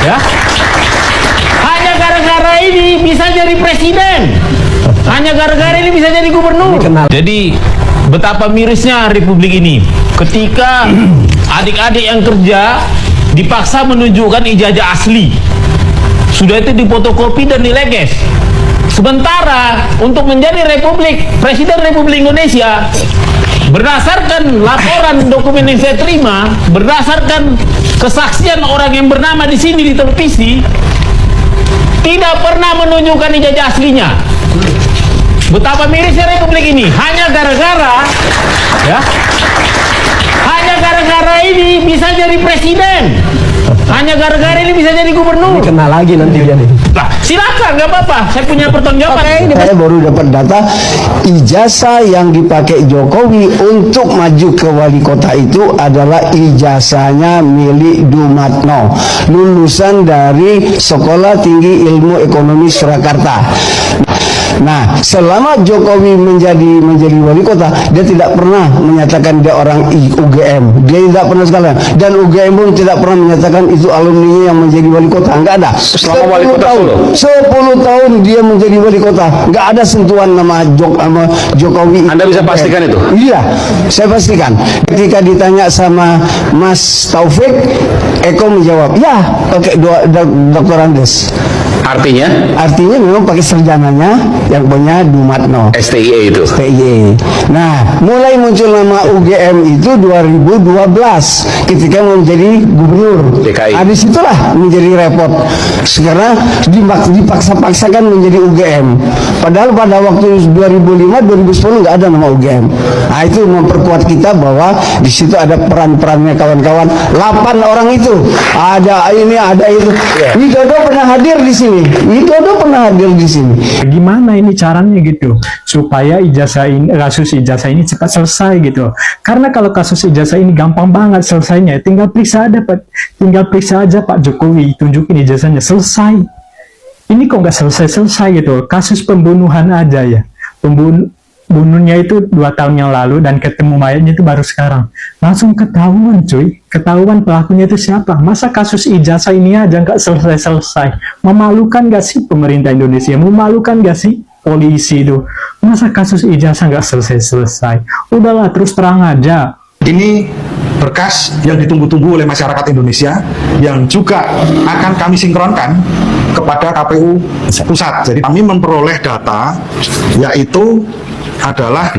Ya. Hanya gara-gara ini bisa jadi presiden. Hanya gara-gara ini bisa jadi gubernur. Jadi betapa mirisnya republik ini ketika adik-adik yang kerja dipaksa menunjukkan ijazah asli. Sudah itu difotokopi dan dileges. Sementara untuk menjadi Presiden Republik Indonesia, berdasarkan laporan dokumen yang saya terima, berdasarkan kesaksian orang yang bernama di sini di televisi, tidak pernah menunjukkan ijazah aslinya. Betapa mirisnya republik ini, hanya gara-gara ini bisa jadi presiden, hanya gara-gara ini bisa jadi gubernur. Ini kena lagi nanti dia nih. Nah, silakan, nggak apa-apa. Saya punya pertanggungjawaban. Saya baru dapat data ijazah yang dipakai Jokowi untuk maju ke wali kota itu adalah ijazahnya milik Dumatno, lulusan dari Sekolah Tinggi Ilmu Ekonomi Surakarta. Nah, selama Jokowi menjadi wali kota, dia tidak pernah menyatakan dia orang UGM. Dia tidak pernah sekalian. Dan UGM pun tidak pernah menyatakan itu alumni yang menjadi wali kota. Enggak ada. Selama wali kota Solo. 10 tahun dia menjadi wali kota. Enggak ada sentuhan nama Jokowi. Anda bisa pastikan itu? Iya, saya pastikan. Ketika ditanya sama Mas Taufik, Eko menjawab, ya, pakai Dr. Andes. Artinya memang pakai sarjananya yang punya Dumatno. STIE itu. STIE. Nah, mulai muncul nama UGM itu 2012 ketika mau menjadi gubernur DKI. Nah, disitulah menjadi repot. Sekarang dipaksa-paksakan menjadi UGM. Padahal pada waktu 2005-2010 nggak ada nama UGM. Nah, itu memperkuat kita bahwa di situ ada peran-perannya kawan-kawan. 8 orang itu. Ada ini, ada itu. Widodo pernah hadir di sini. Gimana ini caranya gitu supaya kasus ijazah ini cepat selesai gitu? Karena kalau kasus ijazah ini gampang banget selesainya, tinggal periksa aja Pak Jokowi, tunjukin ijazahnya, selesai. Ini kok nggak selesai gitu? Kasus pembunuhan aja ya, bunuhnya itu 2 tahun yang lalu dan ketemu mayatnya itu baru sekarang, langsung ketahuan cuy, ketahuan pelakunya itu siapa. Masa kasus ijazah ini aja nggak selesai? Memalukan gak sih pemerintah Indonesia? Memalukan gak sih polisi itu? Masa kasus ijazah nggak selesai? Udahlah, terus terang aja. Ini berkas yang ditunggu-tunggu oleh masyarakat Indonesia yang juga akan kami sinkronkan kepada KPU Pusat. Jadi kami memperoleh data yaitu adalah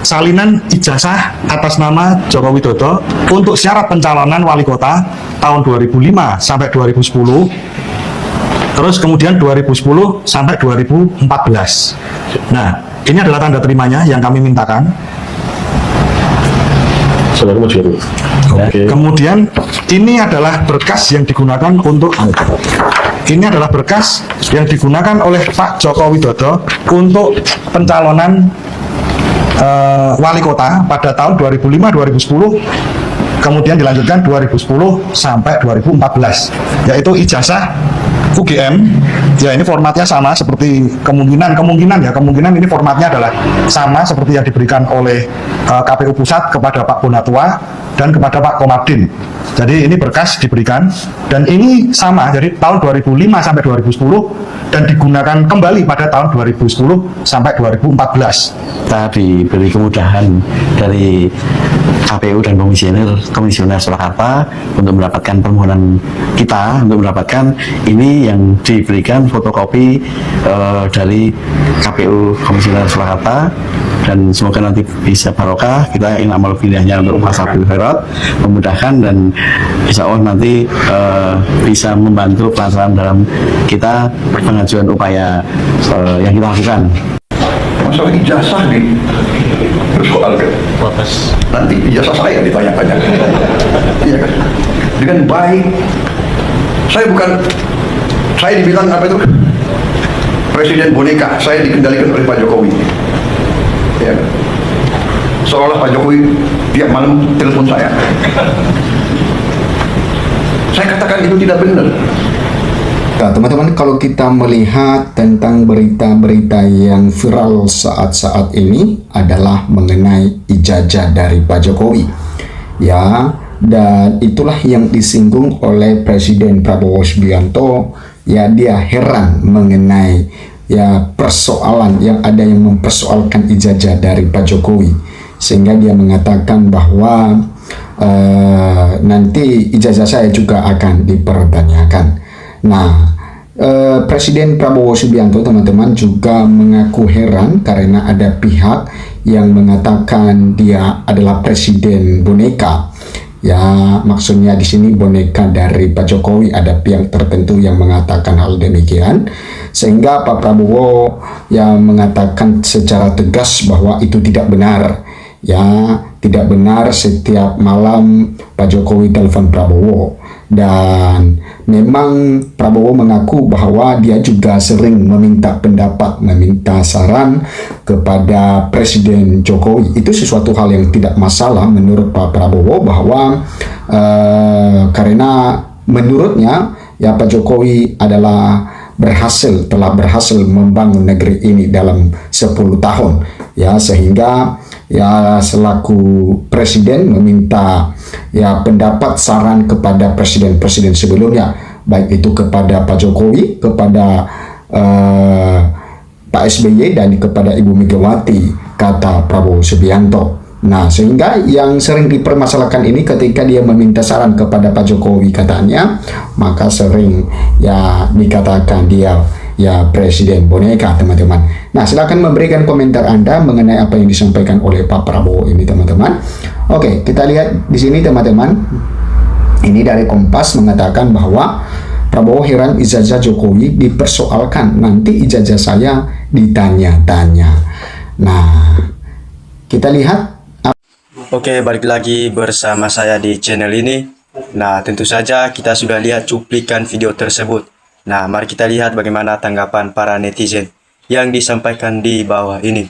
salinan ijazah atas nama Joko Widodo untuk syarat pencalonan wali kota tahun 2005 sampai 2010, terus kemudian 2010 sampai 2014. Nah, ini adalah tanda terimanya yang kami mintakan. Kemudian ini adalah berkas yang digunakan oleh Pak Joko Widodo untuk pencalonan wali kota pada tahun 2005-2010, kemudian dilanjutkan 2010 sampai 2014, yaitu ijazah UGM. Ya, ini formatnya sama seperti kemungkinan ini formatnya adalah sama seperti yang diberikan oleh KPU Pusat kepada Pak Bonatua dan kepada Pak Komarudin. Jadi ini berkas diberikan dan ini sama, jadi tahun 2005 sampai 2010 dan digunakan kembali pada tahun 2010 sampai 2014. Kita diberi kemudahan dari KPU dan Komisioner Surakarta untuk mendapatkan permohonan kita, untuk mendapatkan ini yang diberikan fotokopi dari KPU Komisioner Surakarta, dan semoga nanti bisa barokah. Kita ingin amal pilihannya untuk Mas Abdul Khairot, memudahkan, dan insya Allah nanti bisa membantu pelaksanaan dalam kita pengajuan upaya yang kita lakukan. Masalah ijazah nih persoalan nanti ijazah saya ditanya-tanya. Iya kan, dengan baik. Saya dibilang apa itu, presiden boneka, saya dikendalikan oleh Pak Jokowi. Ya, seolah Pak Jokowi tiap malam telepon saya. Saya katakan itu tidak benar. Nah, teman-teman, kalau kita melihat tentang berita-berita yang viral saat-saat ini adalah mengenai ijazah dari Pak Jokowi. Ya, Dan itulah yang disinggung oleh Presiden Prabowo Subianto. Ya, dia heran mengenai ya persoalan yang ada yang mempersoalkan ijazah dari Pak Jokowi, sehingga dia mengatakan bahwa nanti ijazah saya juga akan dipertanyakan. Nah, Presiden Prabowo Subianto, teman-teman, juga mengaku heran karena ada pihak yang mengatakan dia adalah presiden boneka. Ya, maksudnya di sini boneka dari Pak Jokowi. Ada pihak tertentu yang mengatakan hal demikian, sehingga Pak Prabowo yang mengatakan secara tegas bahwa itu tidak benar. Ya, tidak benar. Setiap malam Pak Jokowi telepon Prabowo, dan memang Prabowo mengaku bahwa dia juga sering meminta pendapat, meminta saran kepada Presiden Jokowi. Itu sesuatu hal yang tidak masalah menurut Pak Prabowo, bahwa karena menurutnya ya Pak Jokowi telah berhasil membangun negeri ini dalam 10 tahun. Ya, sehingga ya selaku presiden meminta ya pendapat, saran kepada presiden-presiden sebelumnya, baik itu kepada Pak Jokowi, kepada Pak SBY, dan kepada Ibu Megawati, kata Prabowo Subianto. Nah, sehingga yang sering dipermasalahkan ini ketika dia meminta saran kepada Pak Jokowi, katanya, maka sering ya dikatakan dia ya presiden boneka, teman-teman. Nah, silakan memberikan komentar Anda mengenai apa yang disampaikan oleh Pak Prabowo ini, teman-teman. Oke, kita lihat di sini, teman-teman. Ini dari Kompas mengatakan bahwa Prabowo heran ijazah Jokowi dipersoalkan, nanti ijazah saya ditanya-tanya. Nah, kita lihat. Oke, balik lagi bersama saya di channel ini. Nah, tentu saja kita sudah lihat cuplikan video tersebut. Nah, mari kita lihat bagaimana tanggapan para netizen yang disampaikan di bawah ini.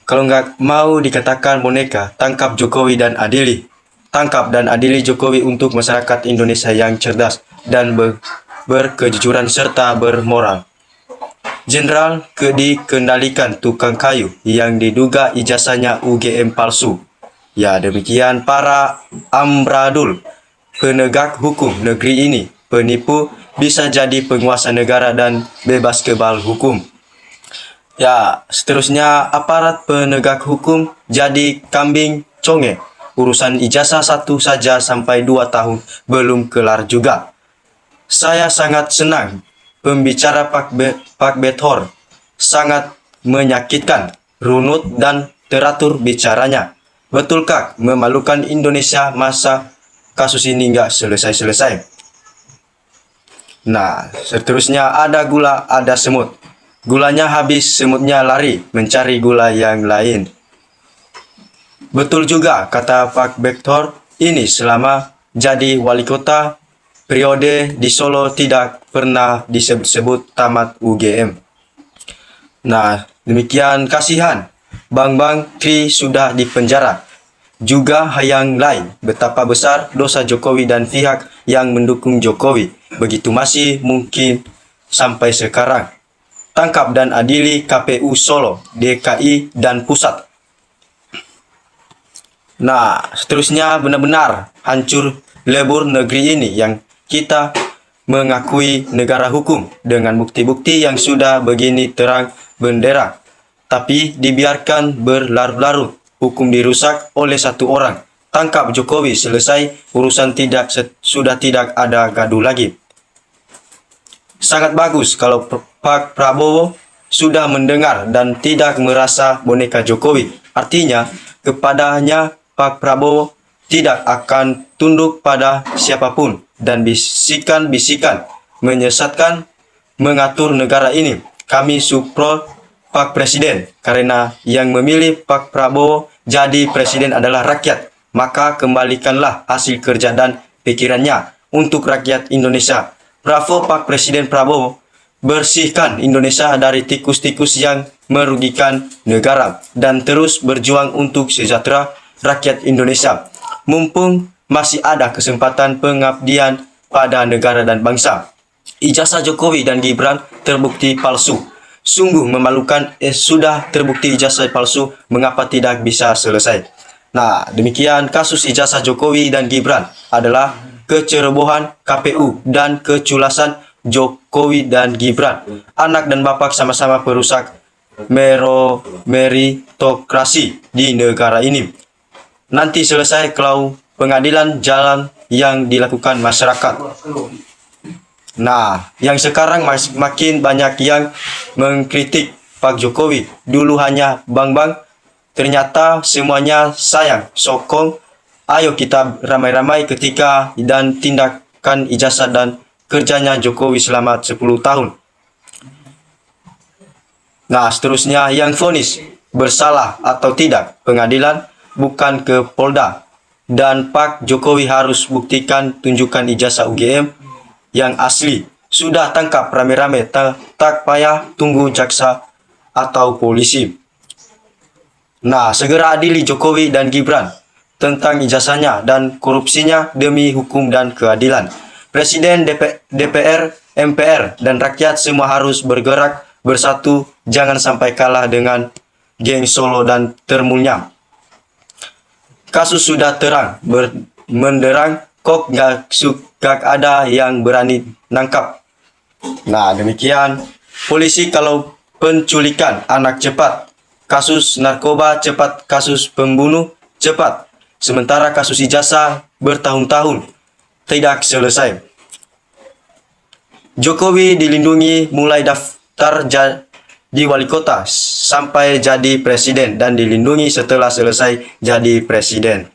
Kalau nggak mau dikatakan boneka, tangkap Jokowi dan adili. Tangkap dan adili Jokowi untuk masyarakat Indonesia yang cerdas dan berkejujuran serta bermoral. Jenderal dikendalikan tukang kayu yang diduga ijazahnya UGM palsu. Ya, demikian para amburadul penegak hukum negeri ini. Penipu bisa jadi penguasa negara dan bebas kebal hukum. Ya, seterusnya aparat penegak hukum jadi kambing conge. Urusan ijazah 1 saja sampai 2 tahun belum kelar juga. Saya sangat senang pembicara Pak Bethor, sangat menyakitkan, runut dan teratur bicaranya. Betulkah memalukan Indonesia masa kasus ini nggak selesai-selesai? Nah, seterusnya ada gula, ada semut. Gulanya habis, semutnya lari mencari gula yang lain. Betul juga kata Pak Bethor, ini selama jadi wali kota periode di Solo tidak pernah disebut-sebut tamat UGM. Nah, demikian kasihan. Bang Tri sudah dipenjara. Juga yang lain, betapa besar dosa Jokowi dan pihak yang mendukung Jokowi. Begitu masih mungkin sampai sekarang. Tangkap dan adili KPU Solo, DKI, dan pusat. Nah, seterusnya benar-benar hancur lebur negeri ini yang kita mengakui negara hukum dengan bukti-bukti yang sudah begini terang bendera. Tapi dibiarkan berlarut-larut. Hukum dirusak oleh satu orang. Tangkap Jokowi, selesai urusan, sudah tidak ada gaduh lagi. Sangat bagus kalau Pak Prabowo sudah mendengar dan tidak merasa boneka Jokowi. Artinya kepadanya Pak Prabowo tidak akan tunduk pada siapapun dan bisikan-bisikan menyesatkan mengatur negara ini. Kami support Pak Presiden karena yang memilih Pak Prabowo jadi presiden adalah rakyat. Maka kembalikanlah hasil kerja dan pikirannya untuk rakyat Indonesia. Bravo Pak Presiden Prabowo, bersihkan Indonesia dari tikus-tikus yang merugikan negara dan terus berjuang untuk sejahtera rakyat Indonesia. Mumpung masih ada kesempatan pengabdian pada negara dan bangsa. Ijazah Jokowi dan Gibran terbukti palsu. Sungguh memalukan, sudah terbukti ijazah palsu, mengapa tidak bisa selesai? Nah, demikian kasus ijazah Jokowi dan Gibran adalah kecerobohan KPU dan keculasan Jokowi dan Gibran. Anak dan bapak sama-sama perusak meritokrasi di negara ini. Nanti selesai kalau pengadilan jalan yang dilakukan masyarakat. Nah, yang sekarang makin banyak yang mengkritik Pak Jokowi. Dulu hanya bang-bang, ternyata semuanya sayang, sokong. Ayo kita ramai-ramai ketika dan tindakan ijazah dan kerjanya Jokowi selama 10 tahun. Nah, seterusnya yang vonis bersalah atau tidak pengadilan, bukan ke Polda. Dan Pak Jokowi harus buktikan, tunjukkan ijazah UGM yang asli. Sudah tangkap rame-rame, tak payah tunggu jaksa atau polisi. Nah, segera adili Jokowi dan Gibran tentang ijazahnya dan korupsinya demi hukum dan keadilan. Presiden, DPR, MPR, dan rakyat semua harus bergerak bersatu, jangan sampai kalah dengan geng Solo dan Termunyam. Kasus sudah terang, menderang, kok gak ada yang berani nangkap. Nah, demikian. Polisi kalau penculikan anak cepat, kasus narkoba cepat, kasus pembunuh cepat. Sementara kasus ijazah bertahun-tahun tidak selesai. Jokowi dilindungi mulai daftar jadi wali kota sampai jadi presiden dan dilindungi setelah selesai jadi presiden.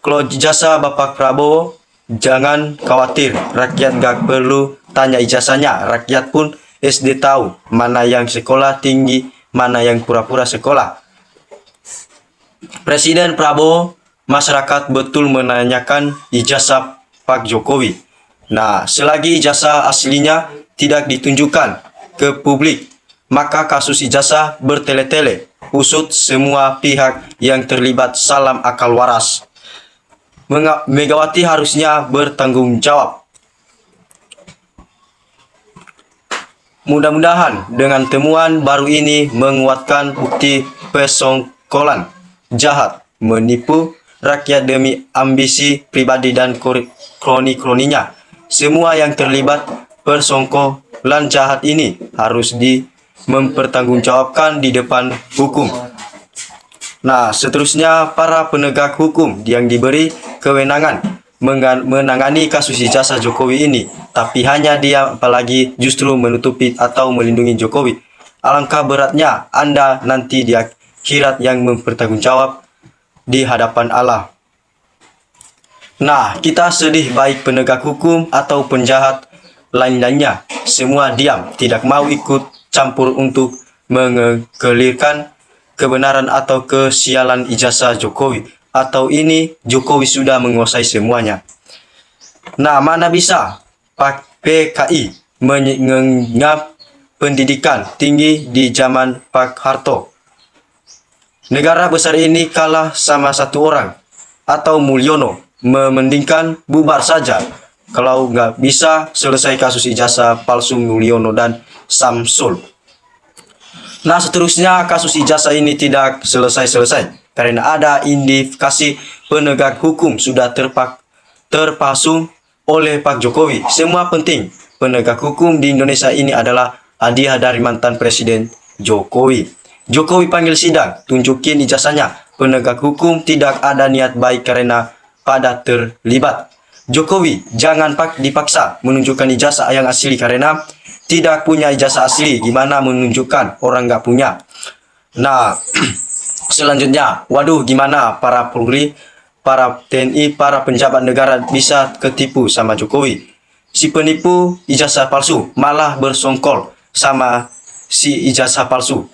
Kalau ijazah Bapak Prabowo, jangan khawatir, rakyat gak perlu tanya ijazahnya, rakyat pun SD tahu mana yang sekolah tinggi, mana yang pura-pura sekolah. Presiden Prabowo, masyarakat betul menanyakan ijazah Pak Jokowi. Nah, selagi ijazah aslinya tidak ditunjukkan ke publik, maka kasus ijazah bertele-tele. Usut semua pihak yang terlibat, salam akal waras. Megawati harusnya bertanggung jawab. Mudah-mudahan dengan temuan baru ini menguatkan bukti pesongkolan jahat, menipu rakyat demi ambisi pribadi dan kroni-kroninya. Semua yang terlibat persongkolan jahat ini harus mempertanggungjawabkan di depan hukum. Nah, seterusnya para penegak hukum yang diberi kewenangan menangani kasus ijazah Jokowi ini, tapi hanya dia apalagi justru menutupi atau melindungi Jokowi. Alangkah beratnya Anda nanti di akhirat yang mempertanggungjawab di hadapan Allah. Nah, kita sedih baik penegak hukum atau penjahat lain-lainnya. Semua diam, tidak mau ikut campur untuk mengelirkan kebenaran atau kesialan ijazah Jokowi. Atau ini Jokowi sudah menguasai semuanya. Nah, mana bisa Pak PKI menganggap pendidikan tinggi di zaman Pak Harto. Negara besar ini kalah sama satu orang atau Mulyono, mendingkan bubar saja. Kalau nggak bisa selesai kasus ijazah palsu Mulyono dan Samsul. Nah, seterusnya kasus ijazah ini tidak selesai-selesai karena ada indikasi penegak hukum sudah terpasung oleh Pak Jokowi. Semua penting. Penegak hukum di Indonesia ini adalah hadiah dari mantan Presiden Jokowi. Jokowi panggil sidang, tunjukin ijazahnya. Penegak hukum tidak ada niat baik karena pada terlibat. Jokowi jangan dipaksa menunjukkan ijazah yang asli karena tidak punya ijazah asli. Gimana menunjukkan orang nggak punya? Nah, selanjutnya, waduh gimana para Polri, para TNI, para pejabat negara bisa ketipu sama Jokowi. Si penipu ijazah palsu malah bersongkol sama si ijazah palsu.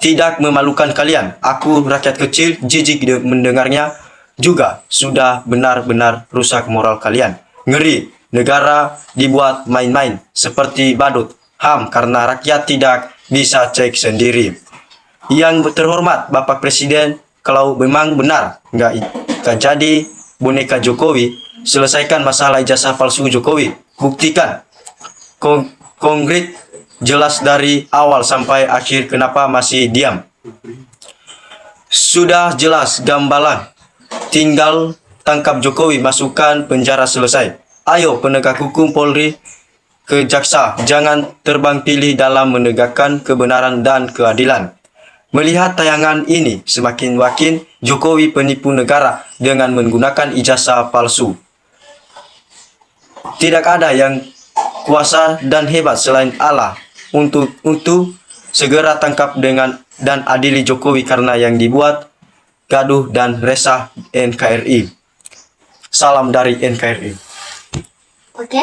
Tidak memalukan kalian? Aku rakyat kecil jijik mendengarnya juga. Sudah benar-benar rusak moral kalian. Ngeri, negara dibuat main-main seperti badut HAM karena rakyat tidak bisa cek sendiri. Yang terhormat Bapak Presiden, kalau memang benar nggak jadi boneka Jokowi, selesaikan masalah ijazah palsu Jokowi. Buktikan konkret jelas dari awal sampai akhir kenapa masih diam. Sudah jelas gambaran. Tinggal tangkap Jokowi, masukkan penjara, selesai. Ayo penegak hukum Polri ke jaksa, jangan terbang pilih dalam menegakkan kebenaran dan keadilan. Melihat tayangan ini, semakin yakin Jokowi penipu negara dengan menggunakan ijazah palsu. Tidak ada yang kuasa dan hebat selain Allah untuk segera tangkap dan adili Jokowi karena yang dibuat gaduh dan resah NKRI. Salam dari NKRI. Oke.